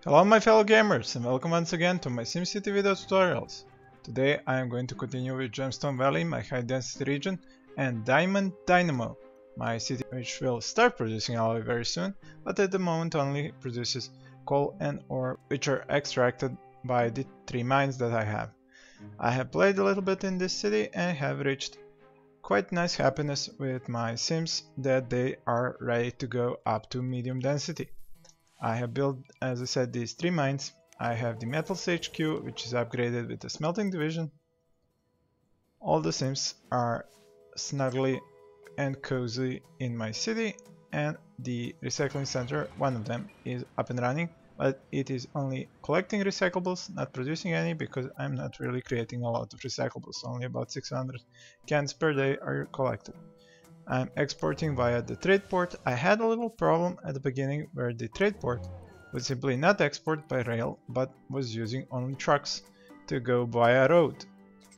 Hello my fellow gamers and welcome once again to my SimCity video tutorials. Today I am going to continue with Gemstone Valley, my high density region, and Diamond Dynamo, my city which will start producing alloy very soon, but at the moment only produces coal and ore which are extracted by the 3 mines that I have. I have played a little bit in this city and have reached quite nice happiness with my sims that they are ready to go up to medium density. I have built, as I said, these 3 mines. I have the metals HQ, which is upgraded with the smelting division. All the sims are snugly and cozy in my city, and the recycling center, one of them, is up and running, but it is only collecting recyclables, not producing any, because I'm not really creating a lot of recyclables. Only about 600 cans per day are collected. I'm exporting via the trade port. I had a little problem at the beginning where the trade port would simply not export by rail but was using only trucks to go via road.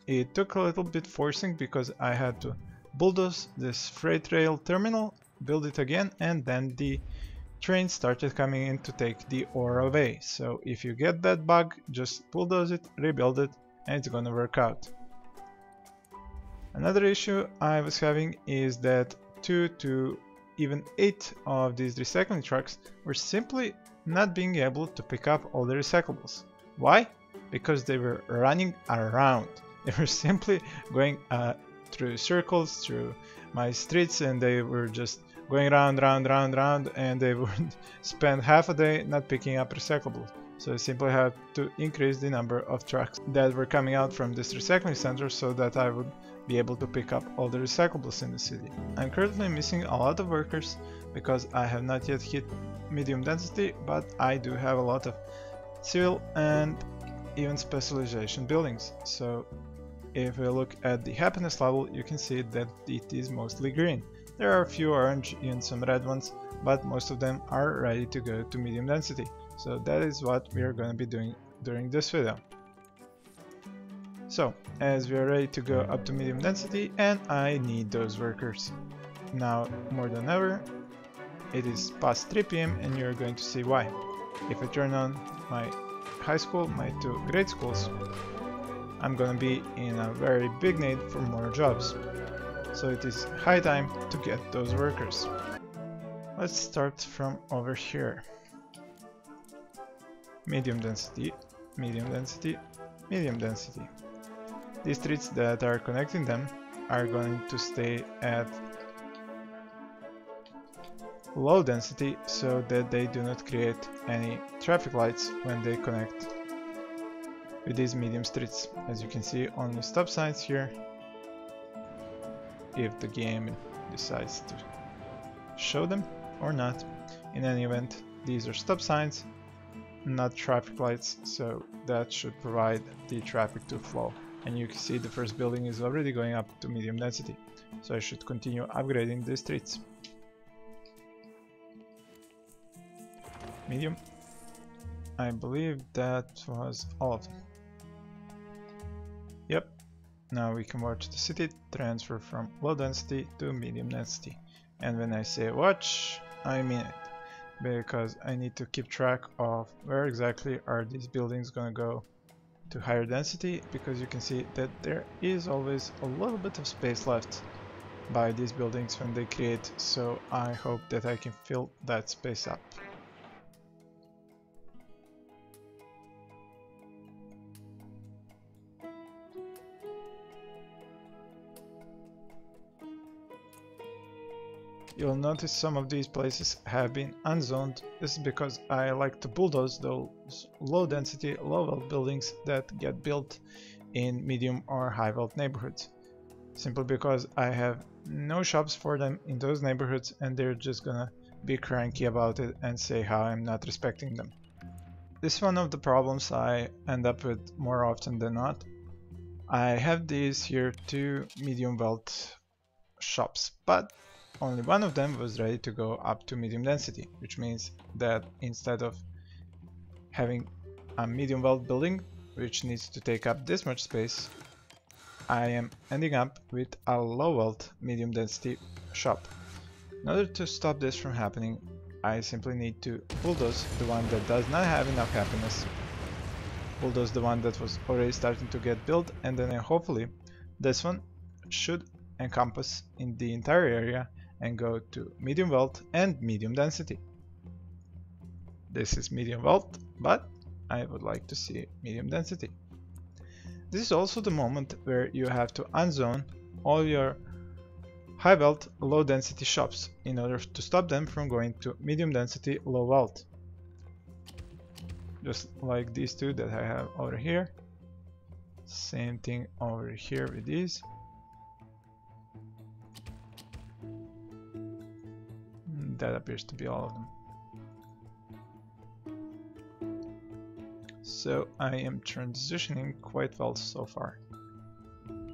It took a little bit forcing because I had to bulldoze this freight rail terminal, build it again, and then the train started coming in to take the ore away. So if you get that bug, just bulldoze it, rebuild it, and it's gonna work out. Another issue I was having is that 2 to even 8 of these recycling trucks were simply not being able to pick up all the recyclables. Why? Because they were running around. They were simply going through circles, through my streets, and they were just going round, and they would spend half a day not picking up recyclables. So I simply had to increase the number of trucks that were coming out from this recycling center so that I would be able to pick up all the recyclables in the city. I'm currently missing a lot of workers because I have not yet hit medium density, but I do have a lot of civil and even specialization buildings. So if we look at the happiness level, you can see that it is mostly green. There are a few orange and some red ones, but most of them are ready to go to medium density. So that is what we are going to be doing during this video. So, as we are ready to go up to medium density, and I need those workers. Now, more than ever, it is past 3 PM and you're going to see why. If I turn on my high school, my 2 grade schools, I'm gonna be in a very big need for more jobs. So it is high time to get those workers. Let's start from over here. Medium density, medium density, medium density. These streets that are connecting them are going to stay at low density so that they do not create any traffic lights when they connect with these medium streets. As you can see, only stop signs here. If the game decides to show them or not. In any event, these are stop signs, not traffic lights, so that should provide the traffic to flow. And you can see the first building is already going up to medium density, so I should continue upgrading the streets. Medium. I believe that was all of them. Yep. Now we can watch the city transfer from low density to medium density. And when I say watch, I mean it. Because I need to keep track of where exactly are these buildings gonna go to higher density, because you can see that there is always a little bit of space left by these buildings when they create, so I hope that I can fill that space up. You'll notice some of these places have been unzoned. This is because I like to bulldoze those low density, low wealth buildings that get built in medium or high wealth neighborhoods. Simply because I have no shops for them in those neighborhoods and they're just gonna be cranky about it and say how I'm not respecting them. This is one of the problems I end up with more often than not. I have these here 2 medium wealth shops, but only one of them was ready to go up to medium density, which means that instead of having a medium wealth building, which needs to take up this much space, I am ending up with a low wealth medium density shop. In order to stop this from happening, I simply need to bulldoze the one that does not have enough happiness, bulldoze the one that was already starting to get built, and then hopefully this one should encompass in the entire area and go to medium wealth and medium density. This is medium wealth, but I would like to see medium density. This is also the moment where you have to unzone all your high wealth, low density shops in order to stop them from going to medium density, low wealth. Just like these two that I have over here. Same thing over here with these. That appears to be all of them. So I am transitioning quite well so far.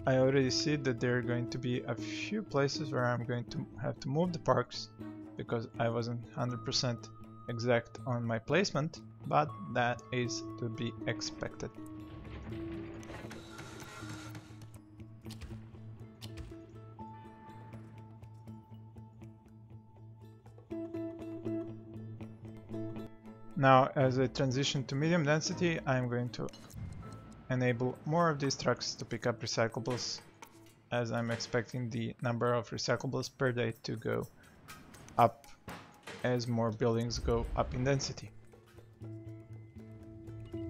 I already see that there are going to be a few places where I'm going to have to move the parks because I wasn't 100% exact on my placement, but that is to be expected. Now, as I transition to medium density, I'm going to enable more of these trucks to pick up recyclables, as I'm expecting the number of recyclables per day to go up as more buildings go up in density.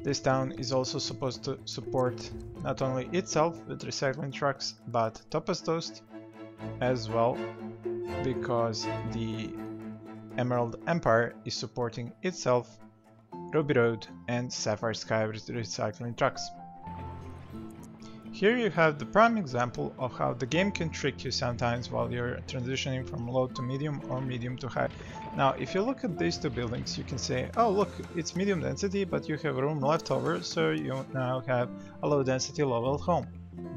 This town is also supposed to support not only itself with recycling trucks, but Topaz Toast as well, because the Emerald Empire is supporting itself, Ruby Road and Sapphire Sky with recycling trucks. Here you have the prime example of how the game can trick you sometimes while you're transitioning from low to medium or medium to high. Now, if you look at these two buildings, you can say, oh look, it's medium density, but you have room left over, so you now have a low density, low wealth home.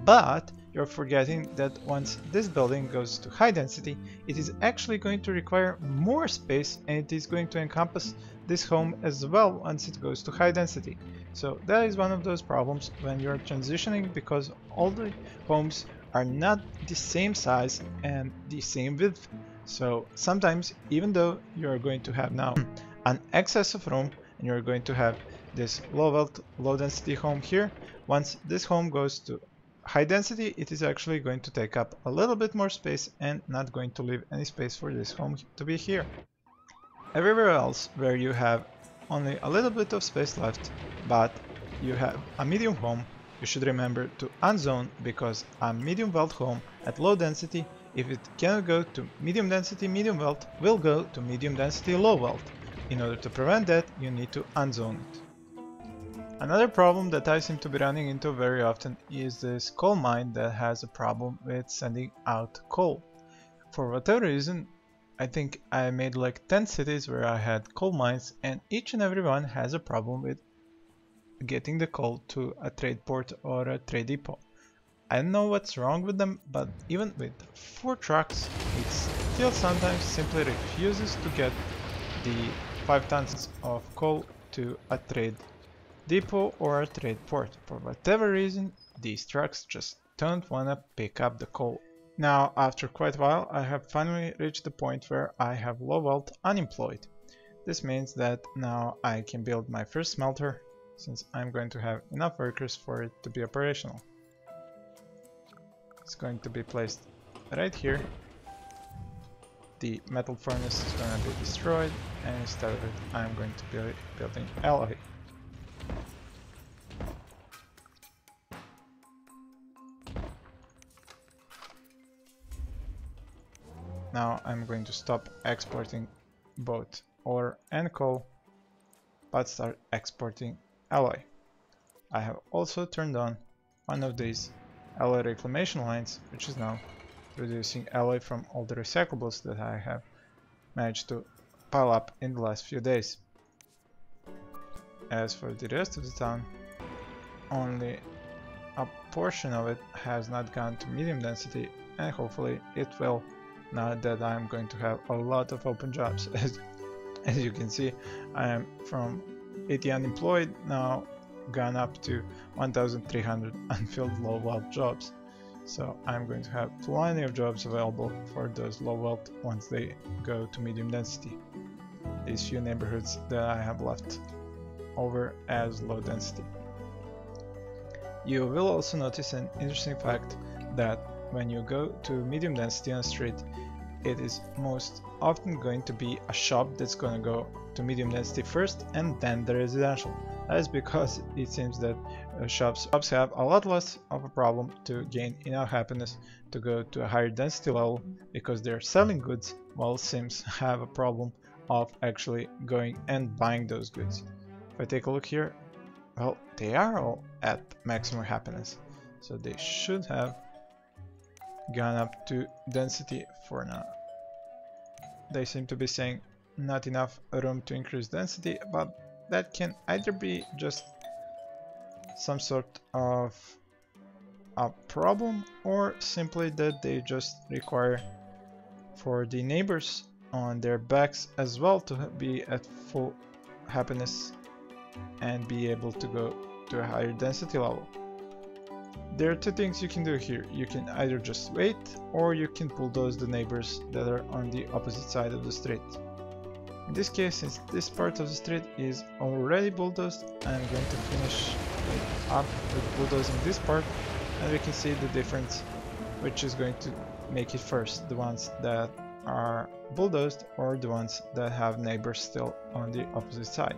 But you're forgetting that once this building goes to high density, it is actually going to require more space, and it is going to encompass this home as well once it goes to high density. So that is one of those problems when you're transitioning, because all the homes are not the same size and the same width. So sometimes, even though you're going to have now an excess of room and you're going to have this low wealth, low density home here, once this home goes to high density, it is actually going to take up a little bit more space and not going to leave any space for this home to be here. Everywhere else where you have only a little bit of space left, but you have a medium home, you should remember to unzone, because a medium wealth home at low density, if it cannot go to medium density medium wealth, will go to medium density low wealth. In order to prevent that, you need to unzone it. Another problem that I seem to be running into very often is this coal mine that has a problem with sending out coal. For whatever reason, I think I made like 10 cities where I had coal mines, and each and every one has a problem with getting the coal to a trade port or a trade depot. I don't know what's wrong with them, but even with 4 trucks, it still sometimes simply refuses to get the 5 tons of coal to a trade depot or a trade port. For whatever reason, these trucks just don't wanna pick up the coal. Now, after quite a while, I have finally reached the point where I have low wealth unemployed. This means that now I can build my first smelter, since I'm going to have enough workers for it to be operational. It's going to be placed right here. The metal furnace is going to be destroyed, and instead of it, I'm going to be building alloy. Now I'm going to stop exporting both ore and coal, but start exporting alloy. I have also turned on one of these alloy reclamation lines, which is now producing alloy from all the recyclables that I have managed to pile up in the last few days. As for the rest of the town, only a portion of it has not gone to medium density, and hopefully it will, now that I'm going to have a lot of open jobs. As you can see, I am from 80 unemployed now gone up to 1,300 unfilled low wealth jobs. So I'm going to have plenty of jobs available for those low wealth once they go to medium density. these few neighborhoods that I have left over as low density. You will also notice an interesting fact that when you go to medium density on a street, it is most often going to be a shop that's going to go to medium density first and then the residential. That is because it seems that shops have a lot less of a problem to gain enough happiness to go to a higher density level because they're selling goods, while Sims have a problem of actually going and buying those goods. If I take a look here, well, they are all at maximum happiness, so they should have gone up to density for now. They seem to be saying not enough room to increase density, but that can either be just some sort of a problem or simply that they just require for the neighbors on their backs as well to be at full happiness and be able to go to a higher density level. There are two things you can do here. You can either just wait or you can bulldoze the neighbors that are on the opposite side of the street. In this case, since this part of the street is already bulldozed, I'm going to finish up with bulldozing this part, and we can see the difference, which is going to make it first, the ones that are bulldozed or the ones that have neighbors still on the opposite side.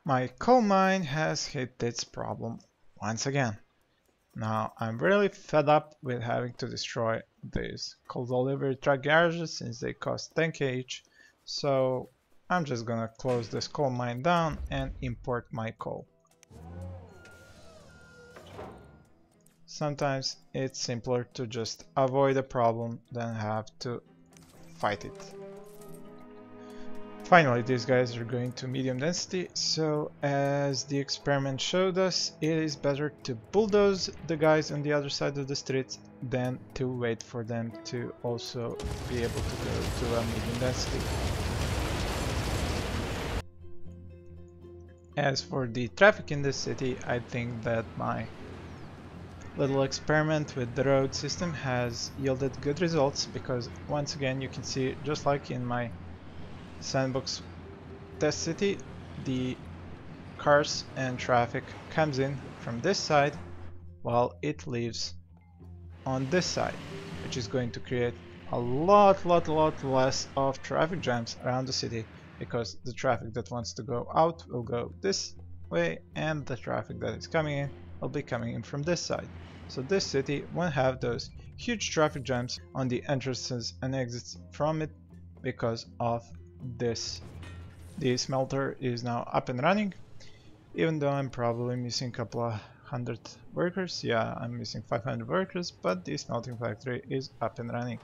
My coal mine has hit its problem once again. Now I'm really fed up with having to destroy these coal delivery truck garages since they cost 10k each, so I'm just gonna close this coal mine down and import my coal. Sometimes it's simpler to just avoid a problem than have to fight it. Finally, these guys are going to medium density, so as the experiment showed us, it is better to bulldoze the guys on the other side of the street than to wait for them to also be able to go to a medium density. As for the traffic in this city, I think that my little experiment with the road system has yielded good results, because once again you can see, just like in my sandbox test city, the cars and traffic comes in from this side while it leaves on this side, which is going to create a lot less of traffic jams around the city, because the traffic that wants to go out will go this way and the traffic that is coming in will be coming in from this side. So this city won't have those huge traffic jams on the entrances and exits from it because of this. The smelter is now up and running, even though I'm probably missing a couple of hundred workers. Yeah, I'm missing 500 workers, but the smelting factory is up and running.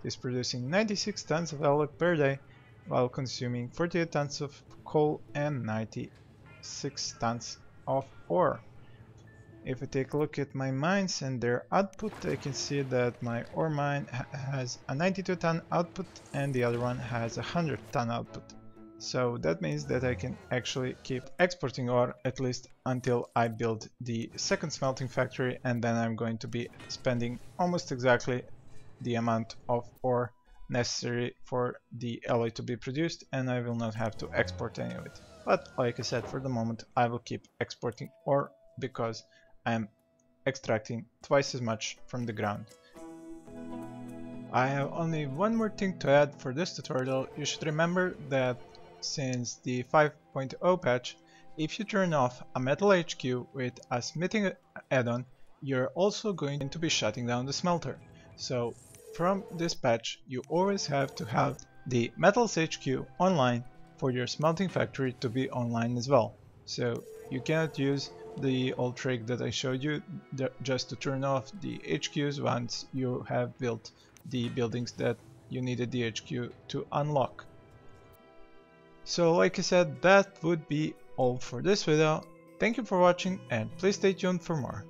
It's producing 96 tons of alloy per day while consuming 48 tons of coal and 96 tons of ore. If I take a look at my mines and their output, I can see that my ore mine has a 92 ton output and the other one has a 100 ton output. So that means that I can actually keep exporting ore at least until I build the second smelting factory, and then I'm going to be spending almost exactly the amount of ore necessary for the alloy to be produced, and I will not have to export any of it. But like I said, for the moment I will keep exporting ore because I'm extracting twice as much from the ground. I have only one more thing to add for this tutorial. You should remember that since the 5.0 patch, if you turn off a metal HQ with a smithing add-on, you're also going to be shutting down the smelter. So from this patch, you always have to have the metals HQ online for your smelting factory to be online as well. So you cannot use the old trick that I showed you just to turn off the HQs once you have built the buildings that you needed the HQ to unlock. So like I said, that would be all for this video. Thank you for watching and please stay tuned for more.